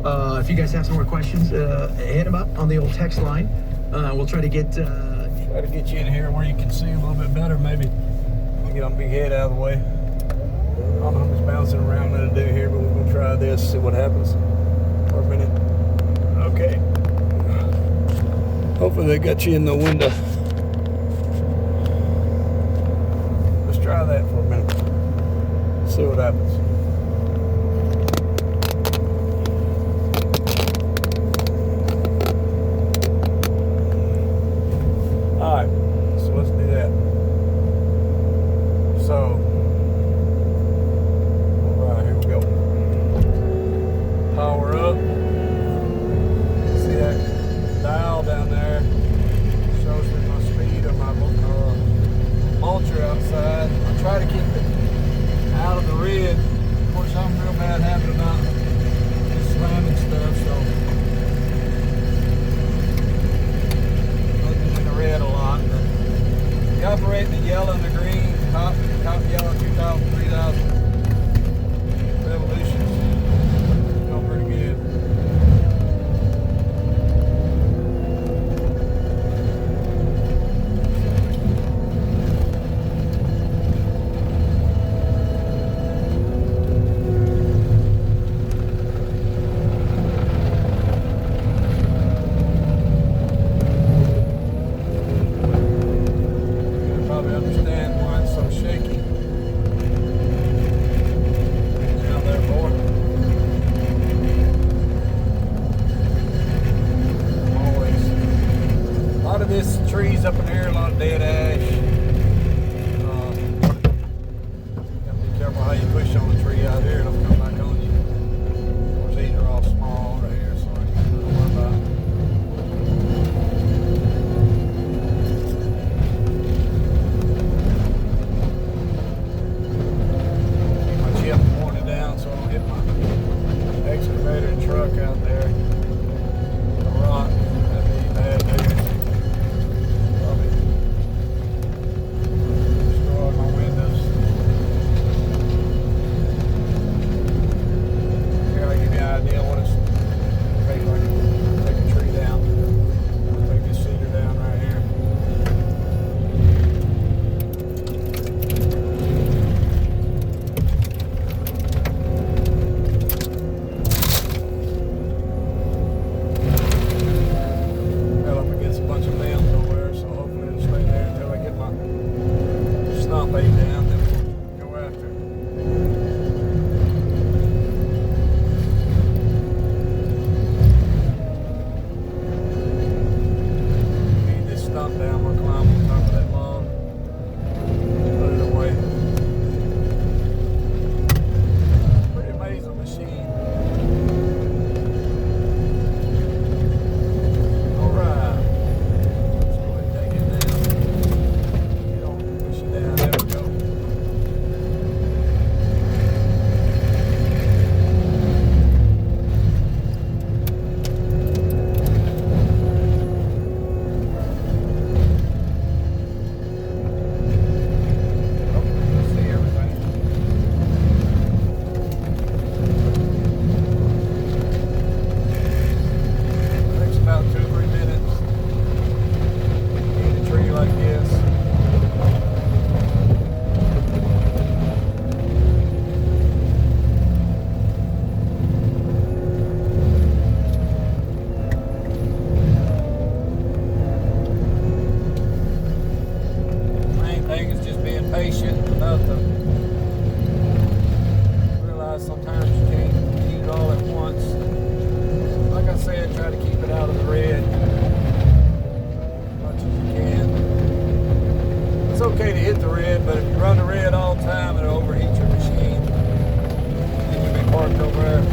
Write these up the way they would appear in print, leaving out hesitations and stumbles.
If you guys have some more questions, hit them up on the old text line. We'll try to get you in here where you can see a little bit better. Maybe get on big head out of the way. I don't know how much bouncing around I'm gonna do here, but we're gonna try this, see what happens for a minute. Okay. Hopefully they got you in the window. Let's try that for a minute. See what happens. Alright, so let's do that. So, alright, here we go. Power up. See that dial down there? Shows me my speed of my mulcher outside. I try to keep it out of the red. Of course, I'm real bad habit about just slamming stuff, so looking in the red a lot. But we operate the yellow and the green, top yellow 2,000, 3,000 revolutions. Going pretty good. This trees up in here, a lot of dead ash. Gotta be careful how you push on the tree out here, it'll come back on you. Of course, these are all small right here, so I ain't got nothing to worry about. Keep my chip pointed down so I don't hit my excavator and truck out there. The rock, that'd be bad news. Patient about the realize sometimes you can't eat it all at once. Like I said, try to keep it out of the red as much as you can. It's okay to hit the red, but if you run the red all the time, it'll overheat your machine. And you'll be parked over there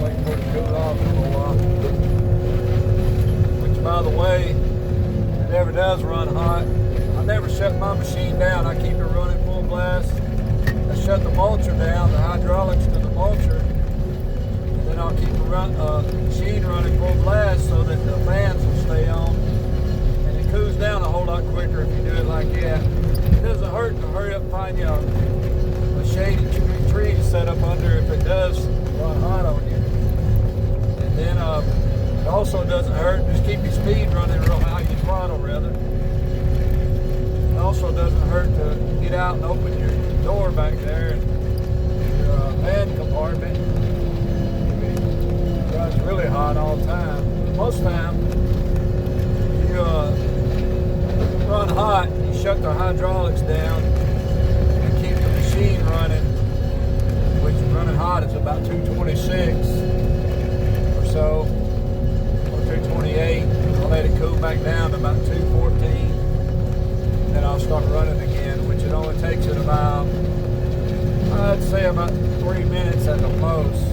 waiting for it to cool off for a while. Which, by the way, it never does run hot. I never shut my machine down. I keep it running full blast. I shut the mulcher down, the hydraulics to the mulcher, and then I'll keep the machine running full blast so that the fans will stay on. And it cools down a whole lot quicker if you do it like that. It doesn't hurt to hurry up and find you a shady tree to set up under if it does run hot on you. And then also doesn't hurt. Just keep your speed running real high, your throttle rather. It also doesn't hurt to get out and open your door back there and your van compartment. It runs really hot all the time. Most time, you run hot, you shut the hydraulics down and keep the machine running, which running hot is about 226 or so, or 228. I'll let it cool back down to about 214. Then I'll start running again, which it only takes it about, I'd say about 3 minutes at the most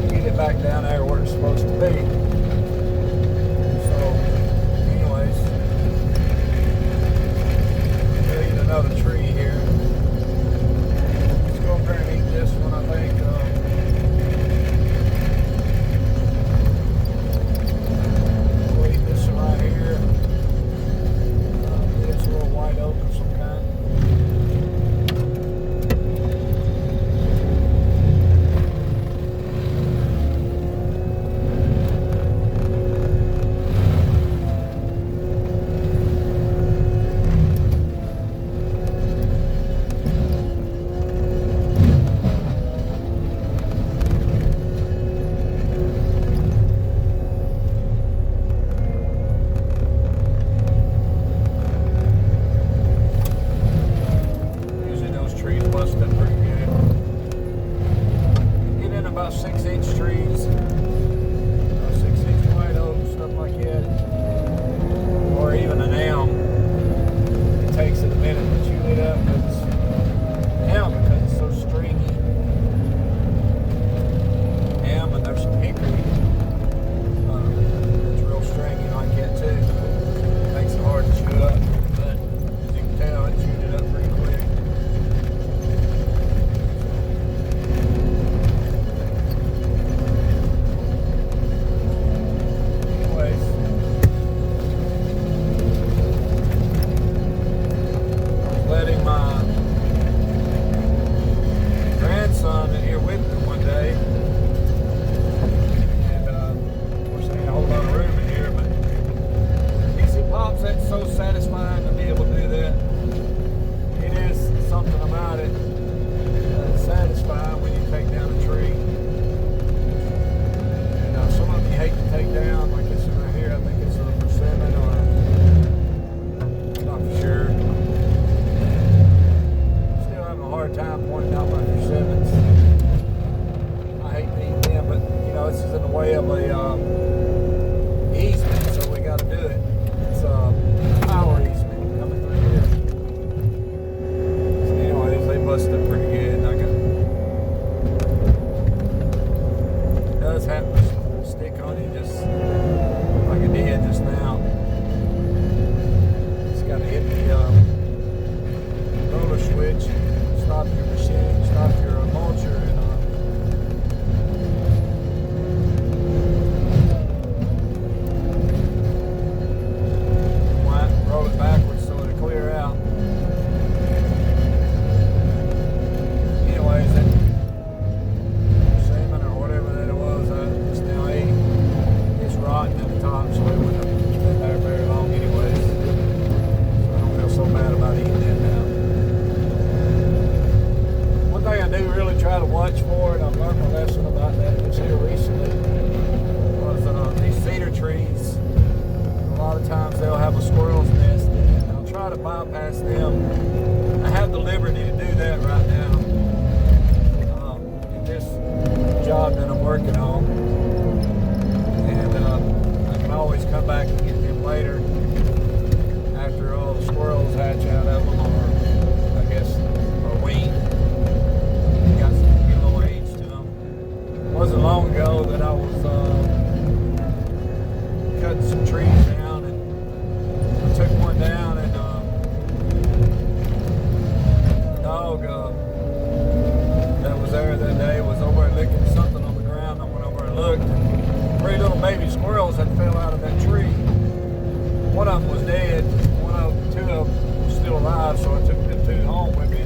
to get it back down there where it's supposed to be. So, anyways, million another tree here. Let's go over and eat this one, I think. We'll eat this one right here. It's a little wide open some kind. About 6-inch trees, 6-inch white oak, stuff like that, or even an elm. It takes it a minute to chew it up, but it's elm because it's so stringy. Elm, and there's some hickory. It's real stringy like that too. It makes it hard to chew up, but as you can tell, it chewed it up pretty quick. Letting my grandson in here with me one day, and of course there ain't a whole lot of room in here, but he said, "Pops, that's so satisfying to be able to do that." It is something about it that's satisfying when you take down a tree. And some of them you hate to take down, like this one right here. I think it's a persimmon, or I'm not for sure. Hard time pointing out my persimmons. I hate to eat them, but you know, this is in the way of a easement, so we got to do it. It's a power easement coming through here. So anyways, they busted pretty good. And it does happen to stick on you just like it did just now. Just got to hit the roller switch. Stop your machine, stop your mulcher, and roll it backwards so it'll clear out. Anyways, that salmon or whatever that it was, I just now ate, it's rotten at the top, so it wouldn't have been there very long anyways. So I don't feel so bad about eating that now. One thing I do really try to watch for, and I've learned a lesson about that just here recently, was these cedar trees. A lot of times they'll have a squirrel's nest in it, and I'll try to bypass them. I have the liberty to do that right now in this job that I'm working on, and I can always come back and get them later after all the squirrels hatch out of them, or I guess are weaned. Get a little age to them. It wasn't long ago that I was cutting some trees down, and I took one down, and the dog that was there that day was over licking something on the ground. I went over and looked, and 3 little baby squirrels had fell out of that tree. One of them was dead. 2 of them were still alive, so I took them 2 home with me.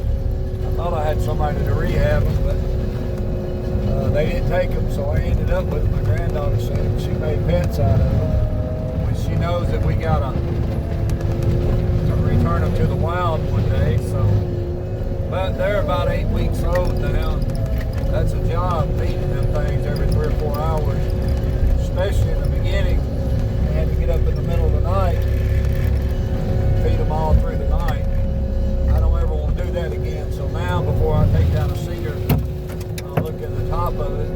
I thought I had somebody to rehab them, but they didn't take them, so I ended up with my granddaughter said she made pets out of them. When she knows that we gotta return them to the wild one day, so. But they're about 8 weeks old now. That's a job, feeding them things every 3 or 4 hours, especially in the beginning. I had to get up in the middle of the night, feed them all through the night. I don't ever want to do that again. So now, before I take down a seeder, I'll look at the top of it,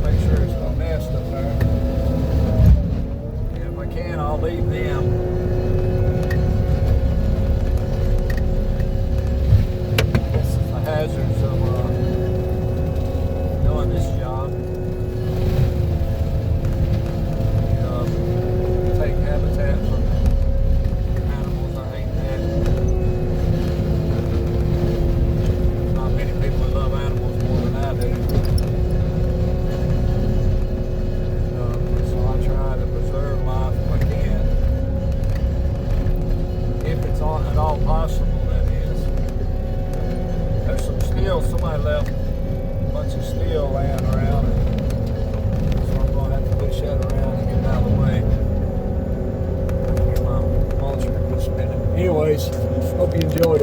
make sure there's no nest up there. And if I can, I'll leave them. This is the hazards of doing this job. Take habitat from animals. I hate that. Not many people that love animals more than I do. So I try to preserve life if I can. If it's at all possible, that is. There's some steel. Somebody left a bunch of steel laying around. So I'm going to have to push that around and get it out of the way. Get my mulcher spinning. Anyways, hope you enjoyed.